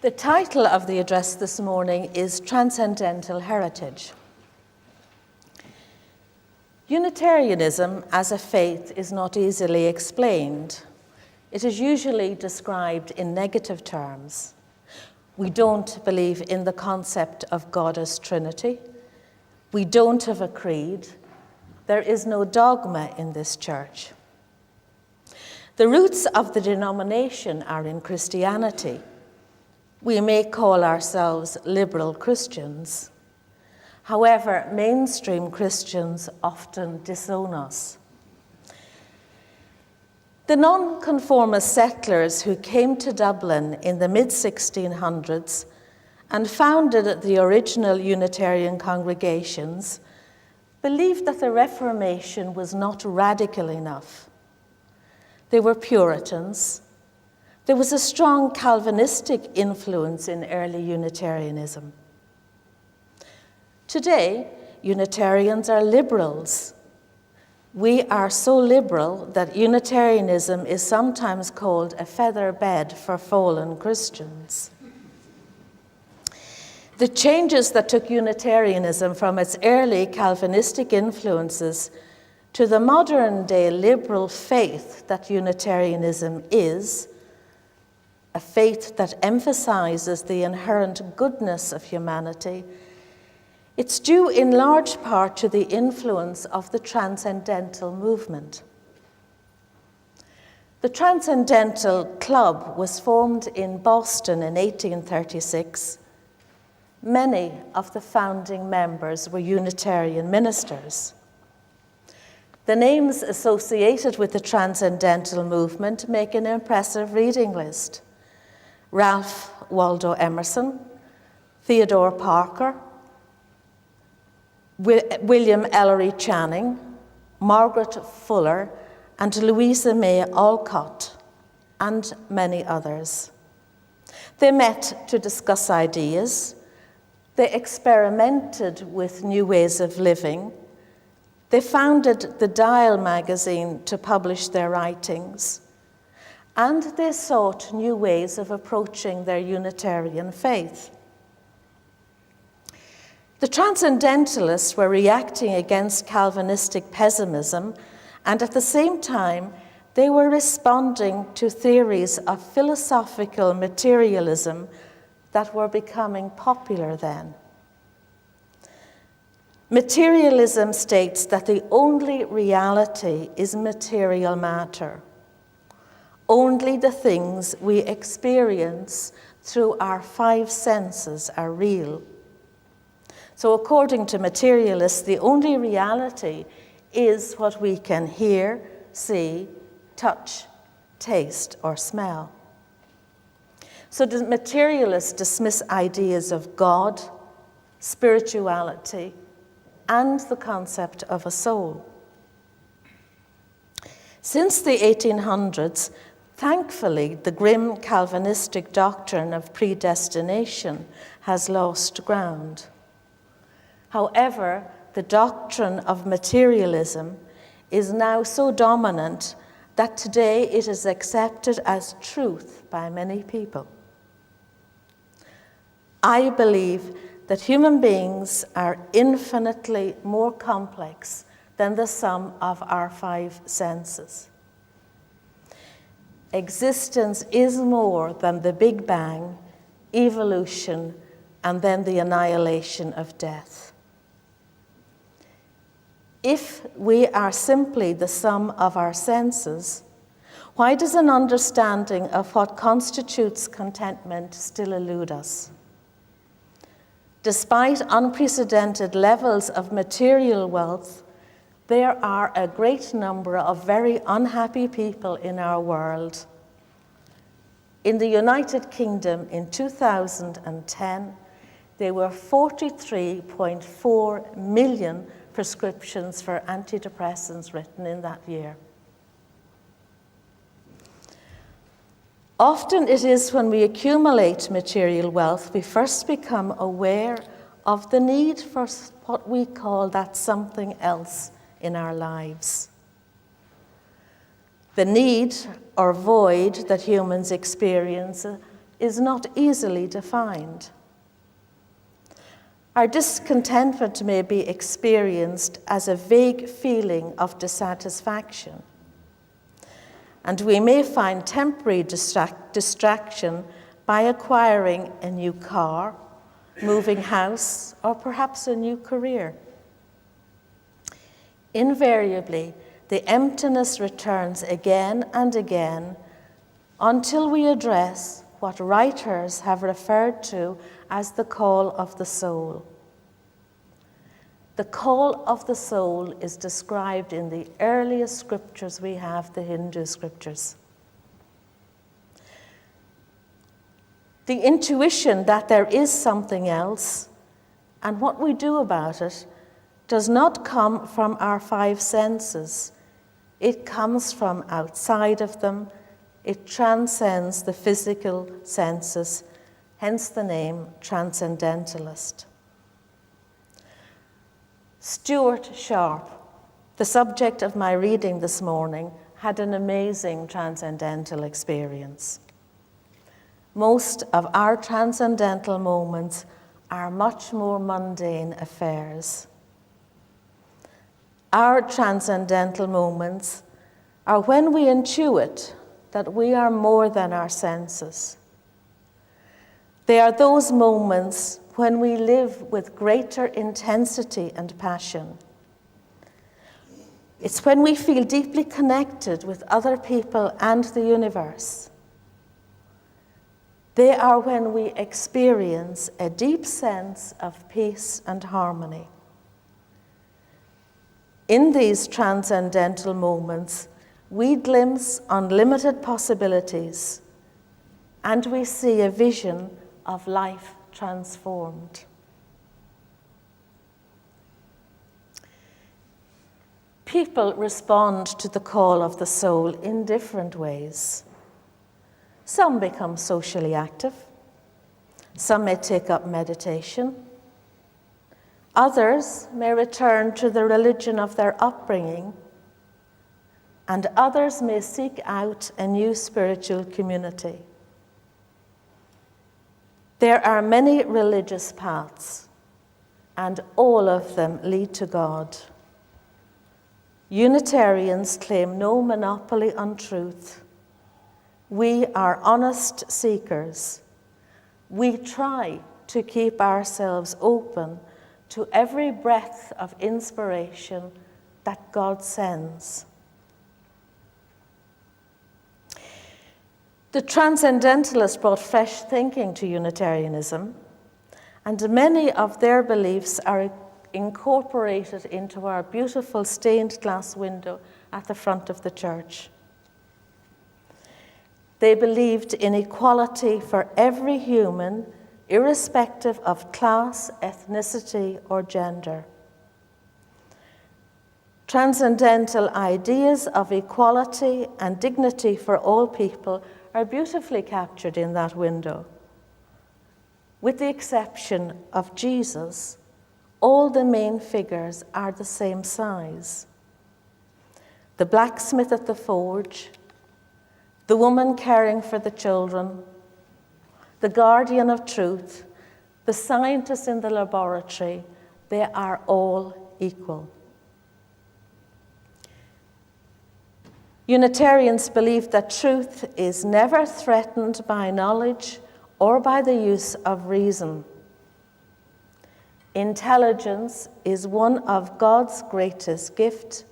The title of the address this morning is Transcendental Heritage. Unitarianism as a faith is not easily explained. It is usually described in negative terms. We don't believe in the concept of God as Trinity. We don't have a creed. There is no dogma in this church. The roots of the denomination are in Christianity. We may call ourselves liberal Christians. However, mainstream Christians often disown us. The nonconformist settlers who came to Dublin in the mid-1600s and founded the original Unitarian congregations believed that the Reformation was not radical enough. They were Puritans. There was a strong Calvinistic influence in early Unitarianism. Today, Unitarians are liberals. We are so liberal that Unitarianism is sometimes called a feather bed for fallen Christians. The changes that took Unitarianism from its early Calvinistic influences to the modern-day liberal faith that Unitarianism is, a faith that emphasizes the inherent goodness of humanity, it's due in large part to the influence of the Transcendental movement. The Transcendental Club was formed in Boston in 1836. Many of the founding members were Unitarian ministers. The names associated with the Transcendental movement make an impressive reading list: Ralph Waldo Emerson, Theodore Parker, William Ellery Channing, Margaret Fuller, and Louisa May Alcott, and many others. They met to discuss ideas. They experimented with new ways of living. They founded the Dial magazine to publish their writings. And they sought new ways of approaching their Unitarian faith. The Transcendentalists were reacting against Calvinistic pessimism, and at the same time, they were responding to theories of philosophical materialism that were becoming popular then. Materialism states that the only reality is material matter. Only the things we experience through our five senses are real. So according to materialists, the only reality is what we can hear, see, touch, taste, or smell. So the materialists dismiss ideas of God, spirituality, and the concept of a soul. Since the 1800s, thankfully, the grim Calvinistic doctrine of predestination has lost ground. However, the doctrine of materialism is now so dominant that today it is accepted as truth by many people. I believe that human beings are infinitely more complex than the sum of our five senses. Existence is more than the Big Bang, evolution, and then the annihilation of death. If we are simply the sum of our senses, why does an understanding of what constitutes contentment still elude us? Despite unprecedented levels of material wealth, there are a great number of very unhappy people in our world. In the United Kingdom in 2010, there were 43.4 million prescriptions for antidepressants written in that year. Often it is when we accumulate material wealth we first become aware of the need for what we call that something else in our lives. The need or void that humans experience is not easily defined. Our discontentment may be experienced as a vague feeling of dissatisfaction, and we may find temporary distraction by acquiring a new car, moving house, or perhaps a new career. Invariably, the emptiness returns again and again until we address what writers have referred to as the call of the soul. The call of the soul is described in the earliest scriptures we have, the Hindu scriptures. The intuition that there is something else and what we do about it does not come from our five senses. It comes from outside of them. It transcends the physical senses, hence the name transcendentalist. Stuart Sharp, the subject of my reading this morning, had an amazing transcendental experience. Most of our transcendental moments are much more mundane affairs. Our transcendental moments are when we intuit that we are more than our senses. They are those moments when we live with greater intensity and passion. It's when we feel deeply connected with other people and the universe. They are when we experience a deep sense of peace and harmony. In these transcendental moments, we glimpse unlimited possibilities, and we see a vision of life transformed. People respond to the call of the soul in different ways. Some become socially active. Some may take up meditation. Others may return to the religion of their upbringing, and others may seek out a new spiritual community. There are many religious paths, and all of them lead to God. Unitarians claim no monopoly on truth. We are honest seekers. We try to keep ourselves open to every breath of inspiration that God sends. The Transcendentalists brought fresh thinking to Unitarianism, and many of their beliefs are incorporated into our beautiful stained glass window at the front of the church. They believed in equality for every human, irrespective of class, ethnicity, or gender. Transcendental ideas of equality and dignity for all people are beautifully captured in that window. With the exception of Jesus, all the main figures are the same size. The blacksmith at the forge, the woman caring for the children, the guardian of truth, the scientist in the laboratory, they are all equal. Unitarians believe that truth is never threatened by knowledge or by the use of reason. Intelligence is one of God's greatest gifts.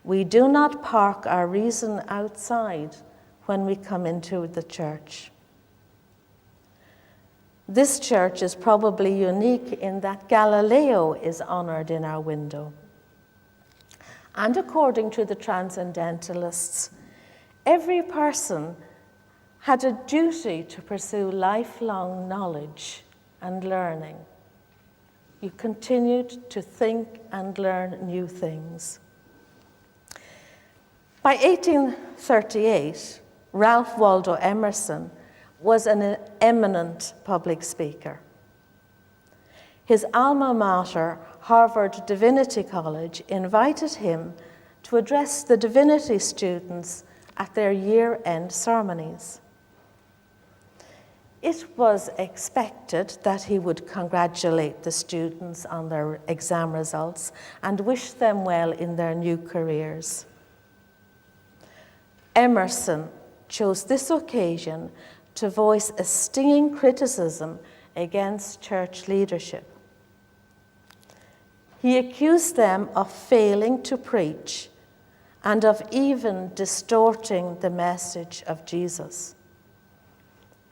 We do not park our reason outside when we come into the church. This church is probably unique in that Galileo is honored in our window. And according to the Transcendentalists, every person had a duty to pursue lifelong knowledge and learning. You continued to think and learn new things. By 1838, Ralph Waldo Emerson was an eminent public speaker. His alma mater, Harvard Divinity College, invited him to address the divinity students at their year-end ceremonies. It was expected that he would congratulate the students on their exam results and wish them well in their new careers. Emerson chose this occasion to voice a stinging criticism against church leadership. He accused them of failing to preach and of even distorting the message of Jesus.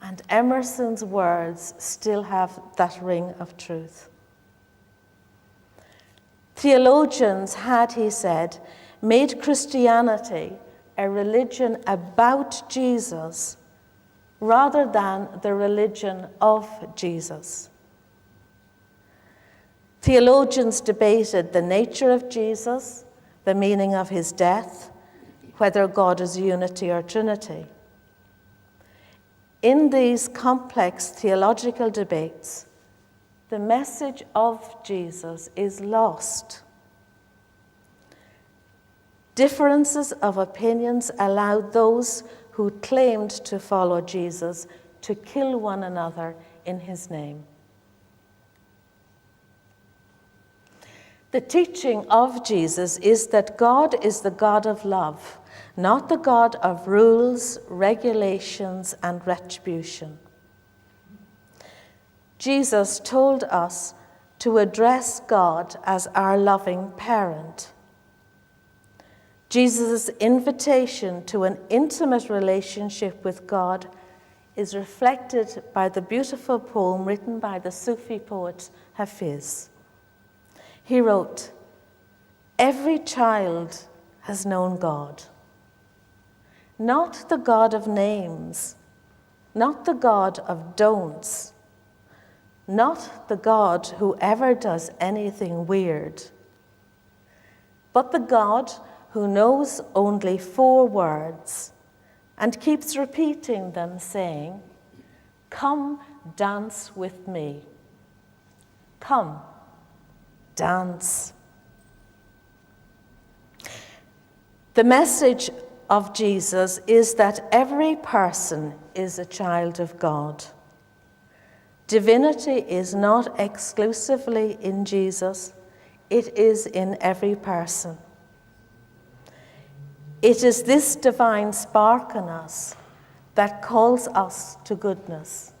And Emerson's words still have that ring of truth. Theologians had, he said, made Christianity a religion about Jesus rather than the religion of Jesus. Theologians debated the nature of Jesus, the meaning of his death, whether God is unity or Trinity. In these complex theological debates, the message of Jesus is lost. Differences of opinions allowed those who claimed to follow Jesus to kill one another in his name. The teaching of Jesus is that God is the God of love, not the God of rules, regulations, and retribution. Jesus told us to address God as our loving parent. Jesus' invitation to an intimate relationship with God is reflected by the beautiful poem written by the Sufi poet Hafiz. He wrote, "Every child has known God. Not the God of names, not the God of don'ts, not the God who ever does anything weird, but the God who knows only 4 words and keeps repeating them, saying, 'Come dance with me. Come, dance.'" The message of Jesus is that every person is a child of God. Divinity is not exclusively in Jesus, it is in every person. It is this divine spark in us that calls us to goodness.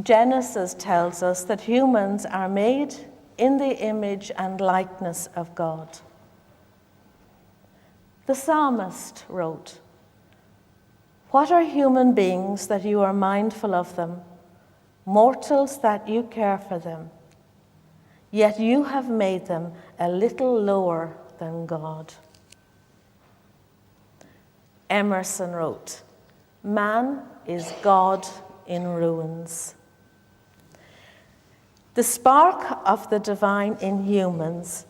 Genesis tells us that humans are made in the image and likeness of God. The psalmist wrote, "What are human beings that you are mindful of them, mortals that you care for them? Yet you have made them a little lower than God." Emerson wrote, "Man is God in ruins." The spark of the divine in humans